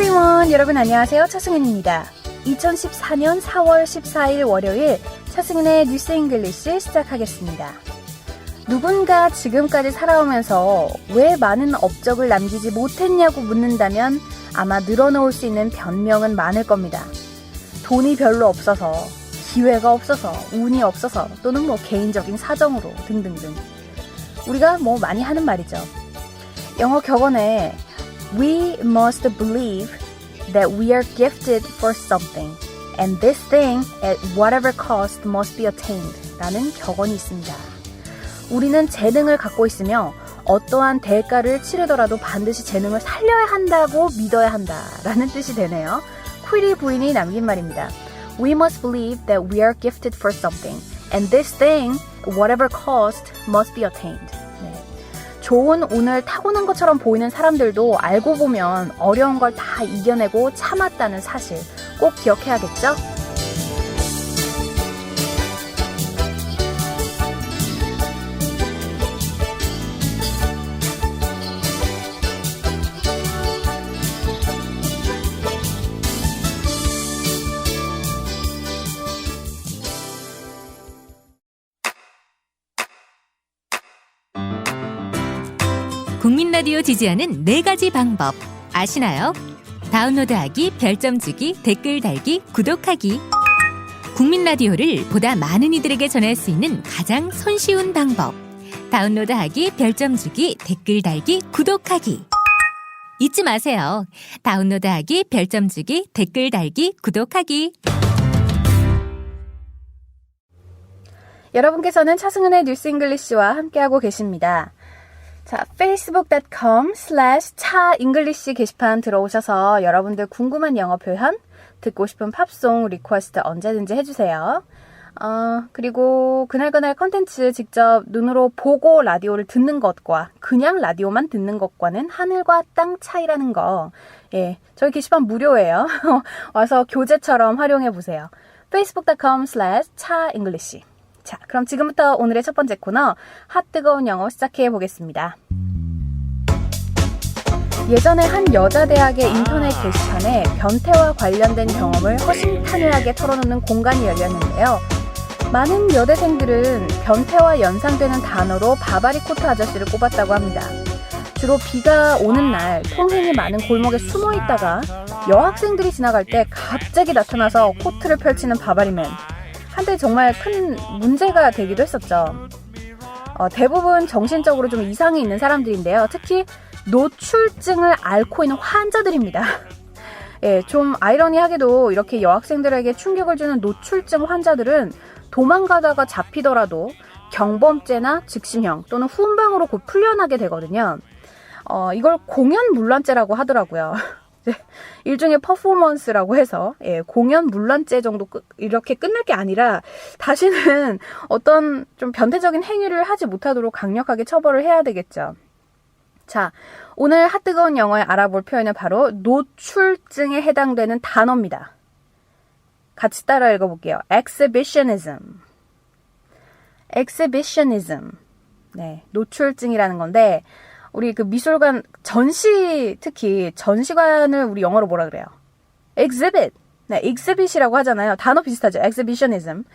everyone, 여러분 안녕하세요. 차승은입니다. 2014년 4월 14일 월요일 차승은의 뉴스 잉글리시 시작하겠습니다. 누군가 지금까지 살아오면서 왜 많은 업적을 남기지 못했냐고 묻는다면 아마 늘어놓을 수 있는 변명은 많을 겁니다. 돈이 별로 없어서, 기회가 없어서, 운이 없어서, 또는 개인적인 사정으로 등등등. 우리가 많이 하는 말이죠. 영어 격언에 We must believe that we are gifted for something, and this thing, at whatever cost, must be attained 라는 격언이 있습니다. 우리는 재능을 갖고 있으며 어떠한 대가를 치르더라도 반드시 재능을 살려야 한다고 믿어야 한다라는 뜻이 되네요. 퀴리 부인이 남긴 말입니다. We must believe that we are gifted for something, and this thing, whatever cost, must be attained. 좋은 운을 타고난 것처럼 보이는 사람들도 알고 보면 어려운 걸 다 이겨내고 참았다는 사실 꼭 기억해야겠죠? 국민 라디오 지지하는 4가지 방법 아시나요? 다운로드하기, 별점 주기, 댓글 달기, 구독하기. 국민 라디오를 보다 많은 이들에게 전할 수 있는 가장 손쉬운 방법. 다운로드하기, 별점 주기, 댓글 달기, 구독하기. 잊지 마세요. 다운로드하기, 별점 주기, 댓글 달기, 구독하기. 여러분께서는 차승은의 뉴스 잉글리시와 함께하고 계십니다. 자, facebook.com/차잉글리시 게시판 들어오셔서 여러분들 궁금한 영어 표현, 듣고 싶은 팝송 리퀘스트 언제든지 해주세요. 그리고 그날그날 컨텐츠 직접 눈으로 보고 라디오를 듣는 것과 그냥 라디오만 듣는 것과는 하늘과 땅 차이라는 거. 예, 저희 게시판 무료예요. 와서 교재처럼 활용해보세요. facebook.com/차잉글리시. 자, 그럼 지금부터 오늘의 첫 번째 코너 핫 뜨거운 영어 시작해 보겠습니다. 예전에 한 여자 대학의 인터넷 게시판에 변태와 관련된 경험을 허심탄회하게 털어놓는 공간이 열렸는데요. 많은 여대생들은 변태와 연상되는 단어로 바바리 코트 아저씨를 꼽았다고 합니다. 주로 비가 오는 날 통행이 많은 골목에 숨어 있다가 여학생들이 지나갈 때 갑자기 나타나서 코트를 펼치는 바바리맨. 한때 정말 큰 문제가 되기도 했었죠. 대부분 정신적으로 좀 이상이 있는 사람들인데요. 특히 노출증을 앓고 있는 환자들입니다. 예, 좀 아이러니하게도 이렇게 여학생들에게 충격을 주는 노출증 환자들은 도망가다가 잡히더라도 경범죄나 즉심형 또는 훈방으로 곧 풀려나게 되거든요. 이걸 공연문란죄라고 하더라고요. 일종의 퍼포먼스라고 해서 공연 문란죄 정도 이렇게 끝낼 게 아니라 다시는 어떤 좀 변태적인 행위를 하지 못하도록 강력하게 처벌을 해야 되겠죠. 자, 오늘 핫뜨거운 영어에 알아볼 표현은 바로 노출증에 해당되는 단어입니다. 같이 따라 읽어볼게요. exhibitionism. exhibitionism. 네, 노출증이라는 건데 우리 그 미술관 전시, 특히 전시관을 우리 영어로 뭐라 그래요? exhibit. 네, exhibit이라고 하잖아요. 단어 비슷하죠. exhibitionism.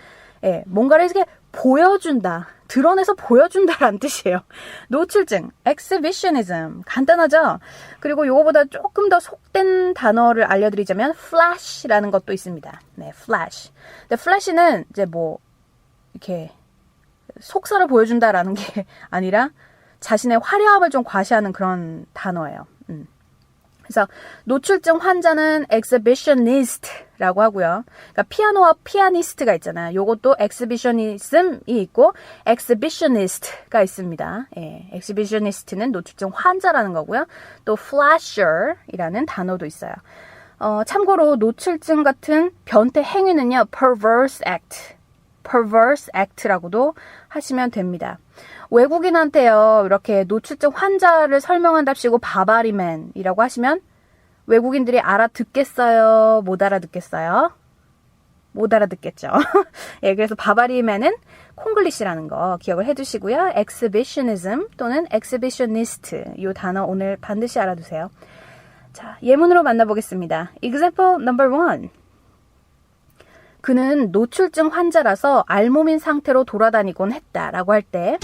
예, 뭔가를 이렇게 보여준다, 드러내서 보여준다라는 뜻이에요. 노출증, exhibitionism. 간단하죠? 그리고 요거보다 조금 더 속된 단어를 알려드리자면 flash라는 것도 있습니다. 네, flash. 근데 flash는 이제 이렇게 속살을 보여준다라는 게 아니라 자신의 화려함을 좀 과시하는 그런 단어예요. 그래서 노출증 환자는 exhibitionist라고 하고요. 그러니까 피아노와 피아니스트가 있잖아요. 요것도 exhibitionism이 있고 exhibitionist가 있습니다. 예, exhibitionist는 노출증 환자라는 거고요. 또 flasher이라는 단어도 있어요. 참고로 노출증 같은 변태 행위는요, perverse act라고도 하시면 됩니다. 외국인한테요, 이렇게 노출증 환자를 설명한답시고 바바리맨이라고 하시면 외국인들이 알아듣겠어요? 못 알아듣겠어요? 못 알아듣겠죠. 예, 그래서 바바리맨은 콩글리시라는 거 기억을 해두시고요. exhibitionism 또는 exhibitionist 이 단어 오늘 반드시 알아두세요. 자, 예문으로 만나보겠습니다. Example number 1. 그는 노출증 환자라서 알몸인 상태로 돌아다니곤 했다라고 할 때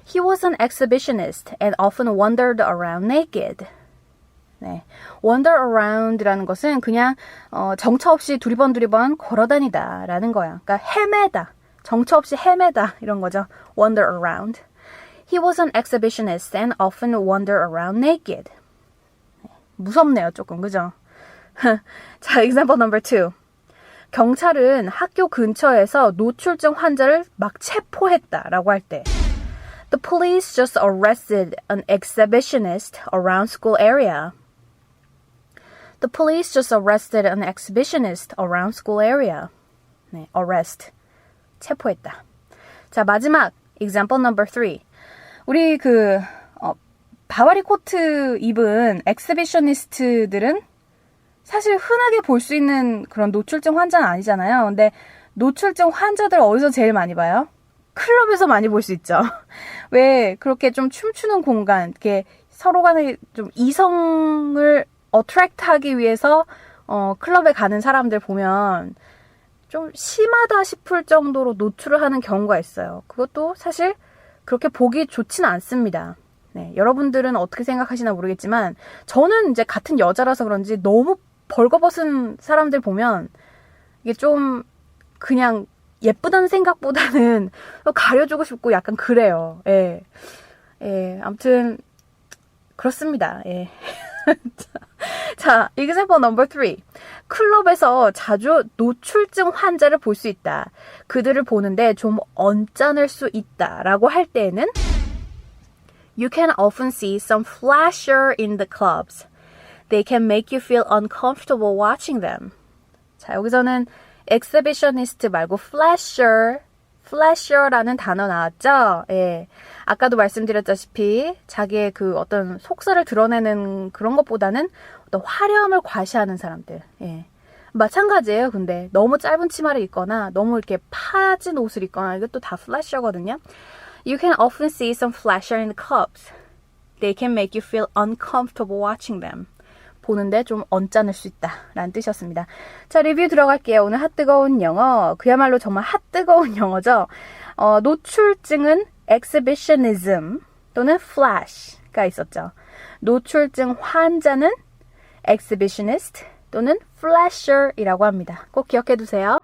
He was an exhibitionist and often wandered around naked. 네, wander around라는 것은 그냥 정처 없이 두리번 걸어다니다라는 거야. 그러니까 헤매다, 정처 없이 헤매다 이런 거죠. wander around. He was an exhibitionist and often wandered around naked. 무섭네요, 조금, 그죠? 자, example number 2. 경찰은 학교 근처에서 노출증 환자를 막 체포했다라고 할 때 The police just arrested an exhibitionist around school area. The police just arrested an exhibitionist around school area. 네, arrest. 체포했다. 자, 마지막 example number 3. 우리 바바리 코트 입은 엑스비셔니스트들은 사실 흔하게 볼 수 있는 그런 노출증 환자는 아니잖아요. 근데 노출증 환자들 어디서 제일 많이 봐요? 클럽에서 많이 볼 수 있죠. 왜 그렇게 좀 춤추는 공간, 이렇게 서로 간에 좀 이성을 어트랙트하기 위해서 클럽에 가는 사람들 보면 좀 심하다 싶을 정도로 노출을 하는 경우가 있어요. 그것도 사실 그렇게 보기 좋지는 않습니다. 네, 여러분들은 어떻게 생각하시나 모르겠지만 저는 이제 같은 여자라서 그런지 너무 벌거벗은 사람들 보면 이게 좀 그냥 예쁘다는 생각보다는 가려주고 싶고 약간 그래요. 예. 예, 아무튼 그렇습니다. 예. 자, example number 3. 클럽에서 자주 노출증 환자를 볼 수 있다. 그들을 보는데 좀 언짢을 수 있다 라고 할 때에는 You can often see some flasher in the clubs. They can make you feel uncomfortable watching them. 자, 여기서는 exhibitionist 말고 flasher라는 단어 나왔죠? 예. 아까도 말씀드렸다시피 자기의 그 어떤 속살을 드러내는 그런 것보다는 어떤 화려함을 과시하는 사람들. 예. 마찬가지예요. 근데 너무 짧은 치마를 입거나 너무 이렇게 파진 옷을 입거나 이것도 다 flasher거든요. You can often see some flasher in the clubs. They can make you feel uncomfortable watching them. 보는데 좀 언짢을 수 있다 라는 뜻이었습니다. 자, 리뷰 들어갈게요. 오늘 핫뜨거운 영어, 그야말로 정말 핫뜨거운 영어죠. 노출증은 exhibitionism 또는 flash가 있었죠. 노출증 환자는 exhibitionist 또는 flasher이라고 합니다. 꼭 기억해 두세요.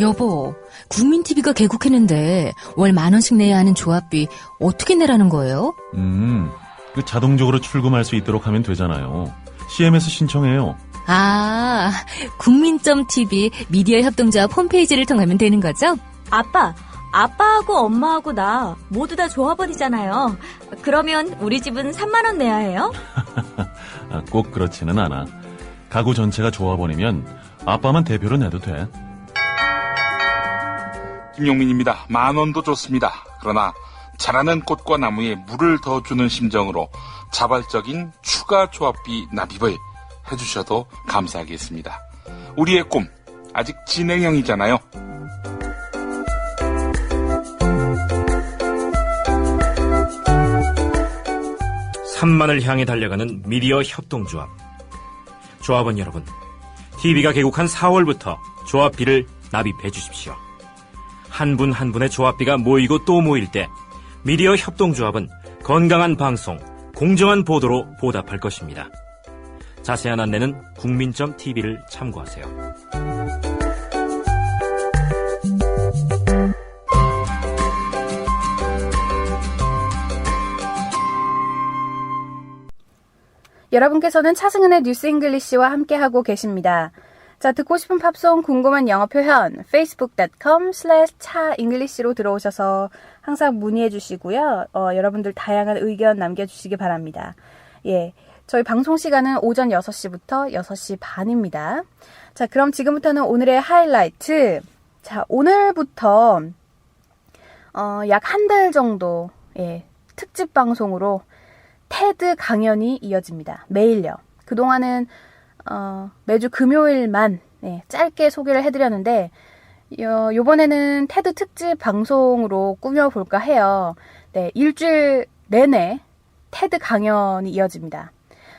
여보, 국민TV가 개국했는데 월 10,000원씩 내야 하는 조합비 어떻게 내라는 거예요? 그 자동적으로 출금할 수 있도록 하면 되잖아요. CMS 신청해요. 아, 국민.tv 미디어 협동조합 홈페이지를 통하면 되는 거죠? 아빠하고 엄마하고 나 모두 다 조합원이잖아요. 그러면 우리 집은 3만 원 내야 해요? 꼭 그렇지는 않아. 가구 전체가 조합원이면 아빠만 대표로 내도 돼. 김용민입니다. 10,000원도 좋습니다. 그러나 자라는 꽃과 나무에 물을 더 주는 심정으로 자발적인 추가 조합비 납입을 해주셔도 감사하겠습니다. 우리의 꿈 아직 진행형이잖아요. 산만을 향해 달려가는 미디어 협동조합. 조합원 여러분, TV가 개국한 4월부터 조합비를 납입해 주십시오. 한 분 한 분의 조합비가 모이고 또 모일 때 미디어 협동조합은 건강한 방송, 공정한 보도로 보답할 것입니다. 자세한 안내는 국민.tv를 참고하세요. 여러분께서는 차승은의 뉴스 잉글리시와 함께하고 계십니다. 자, 듣고 싶은 팝송, 궁금한 영어 표현, facebook.com/차잉글리시로 들어오셔서 항상 문의해 주시고요. 여러분들 다양한 의견 남겨주시기 바랍니다. 예, 저희 방송 시간은 오전 6시부터 6시 반입니다. 자, 그럼 지금부터는 오늘의 하이라이트. 자, 오늘부터 약 한 달 정도 특집 방송으로 테드 강연이 이어집니다. 매일요. 그동안은 매주 금요일만 짧게 소개를 해드렸는데 요번에는 테드 특집 방송으로 꾸며볼까 해요. 네, 일주일 내내 테드 강연이 이어집니다.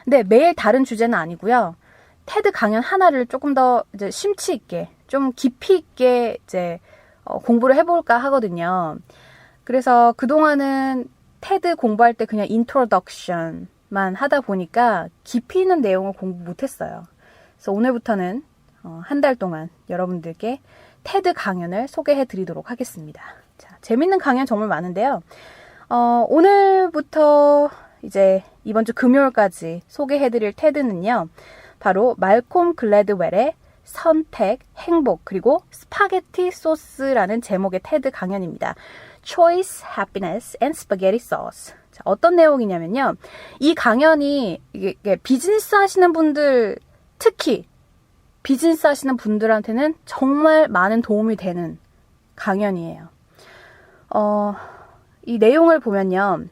근데 매일 다른 주제는 아니고요. 테드 강연 하나를 조금 더 이제 심취 있게, 좀 깊이 있게 이제 공부를 해볼까 하거든요. 그래서 그동안은 테드 공부할 때 그냥 인트로덕션만 하다 보니까 깊이 있는 내용을 공부 못했어요. 그래서 오늘부터는 한 달 동안 여러분들께 테드 강연을 소개해 드리도록 하겠습니다. 자, 재밌는 강연 정말 많은데요. 오늘부터 이제 이번 주 금요일까지 소개해 드릴 테드는요. 바로 말콤 글래드웰의 선택, 행복, 그리고 스파게티 소스라는 제목의 테드 강연입니다. Choice, Happiness and Spaghetti Sauce. 자, 어떤 내용이냐면요. 이 강연이 이게 비즈니스 하시는 분들, 특히 비즈니스 하시는 분들한테는 정말 많은 도움이 되는 강연이에요. 이 내용을 보면요.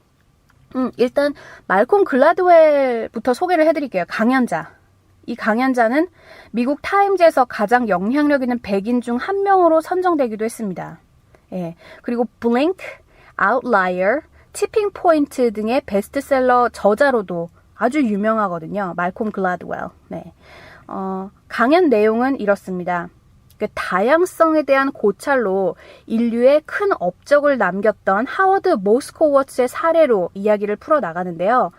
일단 말콤 글라드웰부터 소개를 해드릴게요. 강연자. 이 강연자는 미국 타임즈에서 가장 영향력 있는 100인 중 한 명으로 선정되기도 했습니다. 예, 그리고 Blink, Outlier, Tipping Point 등의 베스트셀러 저자로도 아주 유명하거든요. 말콤 글라드웰. 네. 강연 내용은 이렇습니다. 다양성에 대한 고찰로 인류에 큰 업적을 남겼던 하워드 모스코워츠의 사례로 이야기를 풀어나가는데요.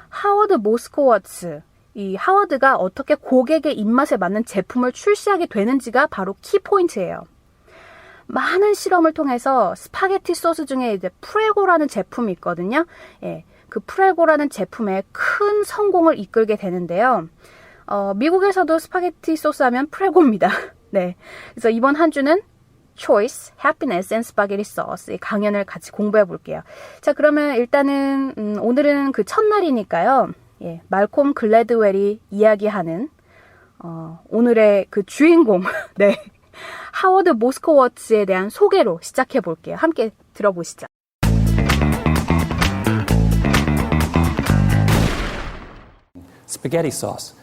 하워드 모스코워츠, 이 하워드가 어떻게 고객의 입맛에 맞는 제품을 출시하게 되는지가 바로 키포인트예요. 많은 실험을 통해서 스파게티 소스 중에 이제 프레고라는 제품이 있거든요. 예, 그 프레고라는 제품에 큰 성공을 이끌게 되는데요. 미국에서도 스파게티 소스 하면 프레고입니다. 네, 그래서 이번 한 주는 Choice, Happiness and Spaghetti Sauce 이 강연을 같이 공부해 볼게요. 자, 그러면 일단은 오늘은 그 첫날이니까요. 예, 말콤 글래드웰이 이야기하는 오늘의 그 주인공, 네, 하워드 모스코워츠에 대한 소개로 시작해 볼게요. 함께 들어보시죠. Spaghetti sauce.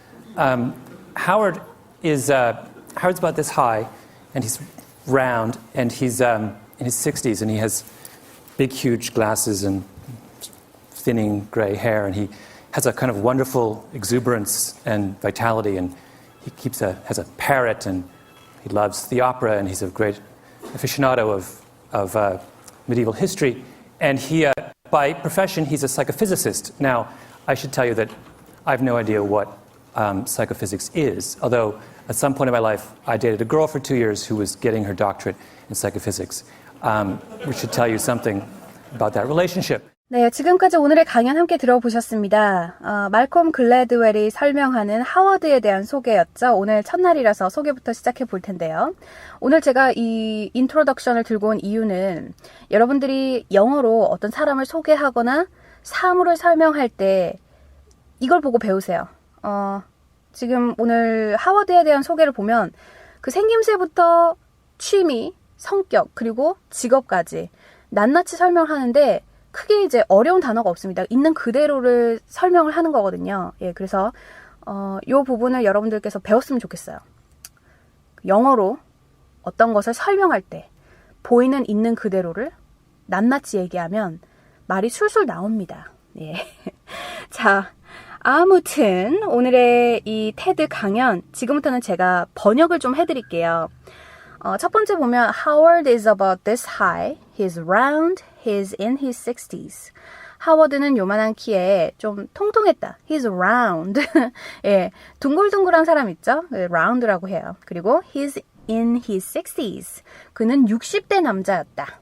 Howard's about this high, and he's round, and he's in his 60s, and he has big, huge glasses and thinning gray hair, and he has a kind of wonderful exuberance and vitality, and he has a parrot, and he loves the opera, and he's a great aficionado of medieval history, and he, by profession, he's a psychophysicist. Now, I should tell you that I have no idea what psychophysics is. Although at some point in my life, I dated a girl for 2 years who was getting her doctorate in psychophysics, which should tell you something about that relationship. 네, 지금까지 오늘의 강연 함께 들어보셨습니다. 말콤 글래드웰이 설명하는 하워드에 대한 소개였죠. 오늘 첫날이라서 소개부터 시작해 볼 텐데요. 오늘 제가 이 인트로덕션을 들고 온 이유는 여러분들이 영어로 어떤 사람을 소개하거나 사물을 설명할 때 이걸 보고 배우세요. 지금 오늘 하워드에 대한 소개를 보면 그 생김새부터 취미, 성격, 그리고 직업까지 낱낱이 설명하는데 크게 이제 어려운 단어가 없습니다. 있는 그대로를 설명을 하는 거거든요. 예, 그래서 이 부분을 여러분들께서 배웠으면 좋겠어요. 영어로 어떤 것을 설명할 때 보이는 있는 그대로를 낱낱이 얘기하면 말이 술술 나옵니다. 예. 자, 아무튼 오늘의 이 테드 강연 지금부터는 제가 번역을 좀 해드릴게요. 첫 번째 보면 Howard is about this high. He's round. He's in his 60s. 하워드는 요만한 키에 좀 통통했다. He's round. 예, 둥글둥글한 사람 있죠? round라고 해요. 그리고 he's in his 60s. 그는 60대 남자였다.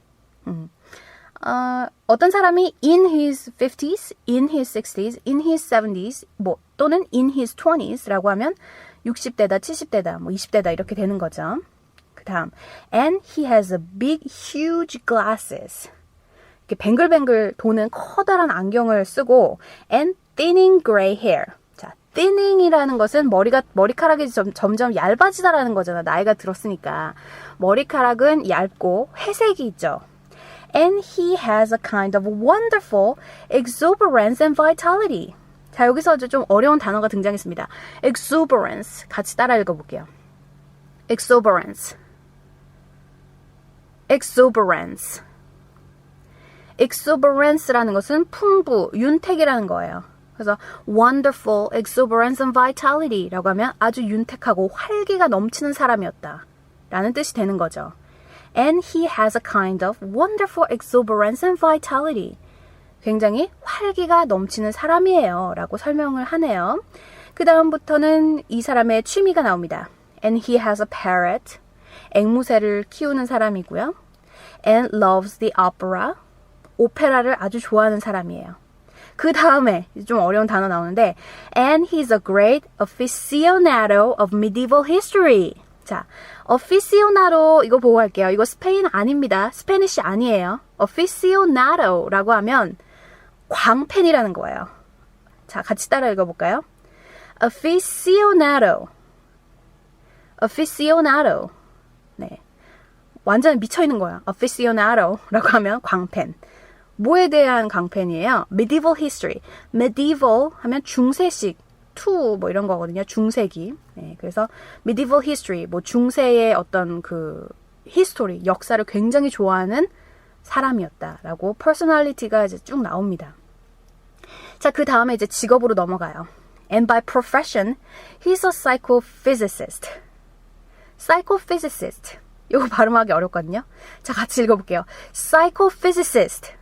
어떤 사람이 in his 50s, in his 60s, in his 70s, 또는 in his 20s라고 하면 60대다, 70대다, 20대다 이렇게 되는 거죠. 그 다음, and he has a big, huge glasses. 이렇게 뱅글뱅글 도는 커다란 안경을 쓰고, and thinning gray hair. 자, thinning이라는 것은 머리카락이 점점 얇아지다라는 거잖아. 나이가 들었으니까. 머리카락은 얇고 회색이 있죠. And he has a kind of wonderful exuberance and vitality. 자, 여기서 좀 어려운 단어가 등장했습니다. exuberance. 같이 따라 읽어볼게요. exuberance. exuberance. exuberance라는 것은 풍부, 윤택이라는 거예요. 그래서 wonderful exuberance and vitality라고 하면 아주 윤택하고 활기가 넘치는 사람이었다 라는 뜻이 되는 거죠. And he has a kind of wonderful exuberance and vitality. 굉장히 활기가 넘치는 사람이에요 라고 설명을 하네요. 그 다음부터는 이 사람의 취미가 나옵니다. And he has a parrot. 앵무새를 키우는 사람이고요. And loves the opera. 오페라를 아주 좋아하는 사람이에요. 그 다음에 좀 어려운 단어 나오는데 And he's a great aficionado of medieval history. 자, aficionado 이거 보고 갈게요. 이거 스페인 아닙니다. 스페니쉬 아니에요. aficionado라고 하면 광팬이라는 거예요. 자, 같이 따라 읽어볼까요? aficionado. aficionado. 네. 완전 미쳐있는 거야. aficionado라고 하면 광팬. 뭐에 대한 광팬이에요? medieval history. medieval 하면 중세식, to 뭐 이런 거거든요. 중세기. 네, 그래서 medieval history, 뭐 중세의 어떤 그 history, 역사를 굉장히 좋아하는 사람이었다라고 personality가 이제 쭉 나옵니다. 자, 그 다음에 이제 직업으로 넘어가요. And by profession, he's a psychophysicist. psychophysicist. 이거 발음하기 어렵거든요. 자, 같이 읽어볼게요. psychophysicist.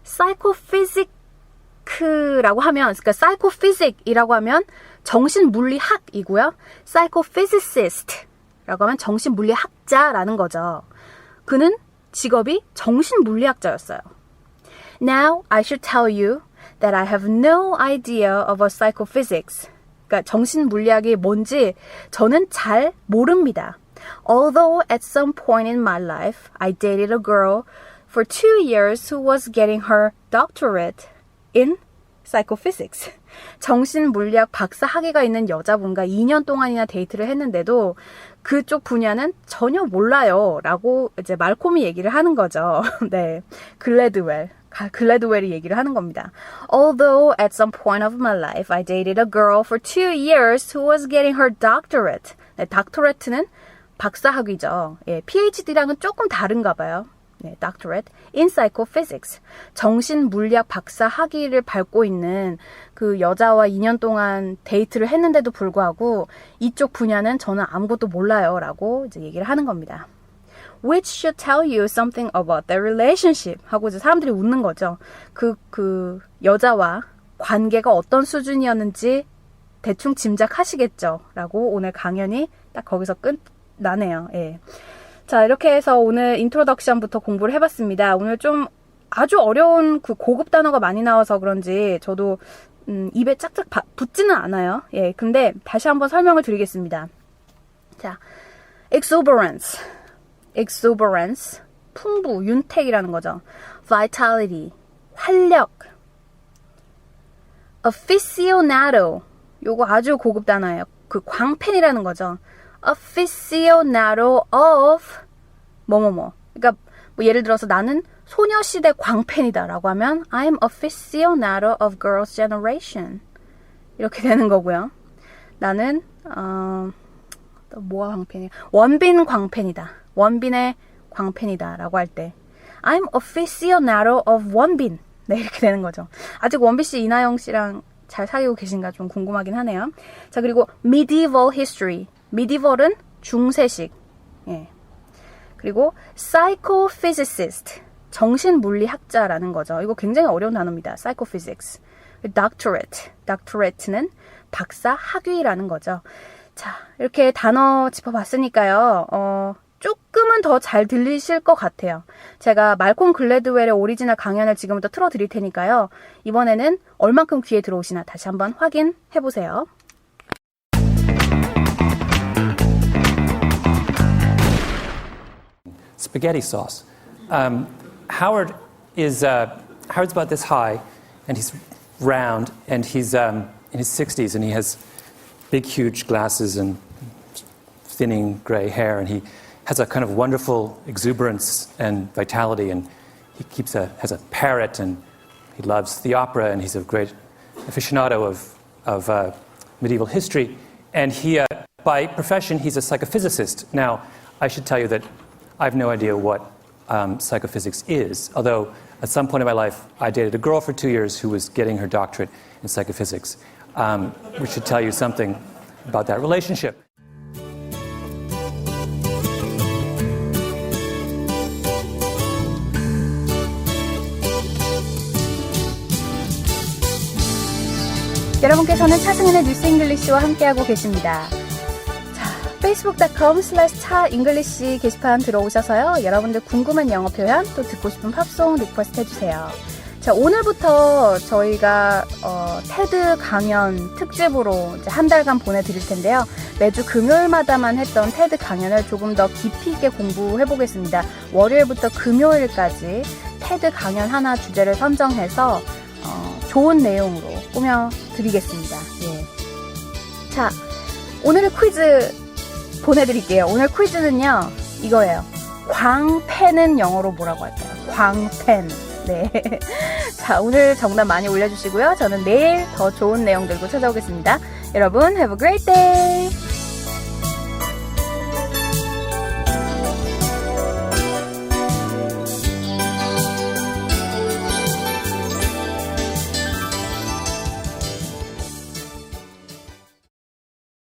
psychophysic라고 하면, 그러니까 psychophysic이라고 하면 정신물리학이고요. psychophysicist라고 하면 정신물리학자라는 거죠. 그는 직업이 정신물리학자였어요. Now I should tell you that I have no idea of a psychophysics. 그러니까 정신물리학이 뭔지 저는 잘 모릅니다. Although at some point in my life I dated a girl for 2 years who was getting her doctorate in psychophysics. 정신물리학 박사 학위가 있는 여자분과 2년 동안이나 데이트를 했는데도 그쪽 분야는 전혀 몰라요 라고 이제 말콤이 얘기를 하는 거죠. 네, 글래드웰이 얘기를 하는 겁니다. Although at some point of my life I dated a girl for 2 years who was getting her doctorate. 네, doctorate는 박사 학위죠. 예, PhD랑은 조금 다른가 봐요. 네, doctorate in psychophysics. 정신물리학 박사 학위를 밟고 있는 그 여자와 2년 동안 데이트를 했는데도 불구하고 이쪽 분야는 저는 아무것도 몰라요 라고 이제 얘기를 하는 겁니다. Which should tell you something about their relationship. 하고 이제 사람들이 웃는 거죠. 그 여자와 관계가 어떤 수준이었는지 대충 짐작하시겠죠? 라고 오늘 강연이 딱 거기서 끝나네요. 예. 자, 이렇게 해서 오늘 인트로덕션부터 공부를 해봤습니다. 오늘 좀 아주 어려운 그 고급 단어가 많이 나와서 그런지 저도 입에 짝짝 붙지는 않아요. 예, 근데 다시 한번 설명을 드리겠습니다. 자, exuberance, 풍부, 윤택이라는 거죠. vitality, 활력. aficionado, 요거 아주 고급 단어예요. 그 광팬이라는 거죠. aficionado of 뭐뭐뭐. 그러니까 뭐 예를 들어서 나는 소녀시대 광팬이다 라고 하면 I'm aficionado of girls' generation 이렇게 되는 거고요. 나는 또 뭐가 광팬이야? 원빈 광팬이다. 원빈의 광팬이다 라고 할 때 I'm aficionado of 원빈. 네, 이렇게 되는 거죠. 아직 원빈 씨, 이나영 씨랑 잘 사귀고 계신가 좀 궁금하긴 하네요. 자, 그리고 medieval history. medieval은 중세식. 예. 그리고 psychophysicist. 정신물리학자라는 거죠. 이거 굉장히 어려운 단어입니다. psychophysics. doctorate는 박사 학위라는 거죠. 자, 이렇게 단어 짚어봤으니까요. 조금은 더 잘 들리실 것 같아요. 제가 말콤 글래드웰의 오리지널 강연을 지금부터 틀어드릴 테니까요. 이번에는 얼만큼 귀에 들어오시나 다시 한번 확인해보세요. Spaghetti sauce. Howard's about this high, and he's round, and he's in his 60s, and he has big, huge glasses and thinning gray hair, and he has a kind of wonderful exuberance and vitality, and he has a parrot, and he loves the opera, and he's a great aficionado of medieval history, and he, by profession, he's a psychophysicist. Now, I should tell you that I have no idea what psychophysics is, although at some point in my life I dated a girl for 2 years who was getting her doctorate in psychophysics, which should tell you something about that relationship. 여러분께서는 차승은의 뉴스 잉글리시와 함께하고 계십니다. facebook.com/차잉글리시 게시판 들어오셔서요. 여러분들 궁금한 영어 표현, 또 듣고 싶은 팝송 리퀘스트 해주세요. 자, 오늘부터 저희가 테드 강연 특집으로 이제 한 달간 보내드릴 텐데요. 매주 금요일마다만 했던 테드 강연을 조금 더 깊이 있게 공부해보겠습니다. 월요일부터 금요일까지 테드 강연 하나 주제를 선정해서 좋은 내용으로 꾸며드리겠습니다. 예. 자, 오늘의 퀴즈 보내드릴게요. 오늘 퀴즈는요, 이거예요. 광팬은 영어로 뭐라고 할까요? 광팬. 네. 자, 오늘 정답 많이 올려주시고요. 저는 내일 더 좋은 내용 들고 찾아오겠습니다. 여러분, have a great day!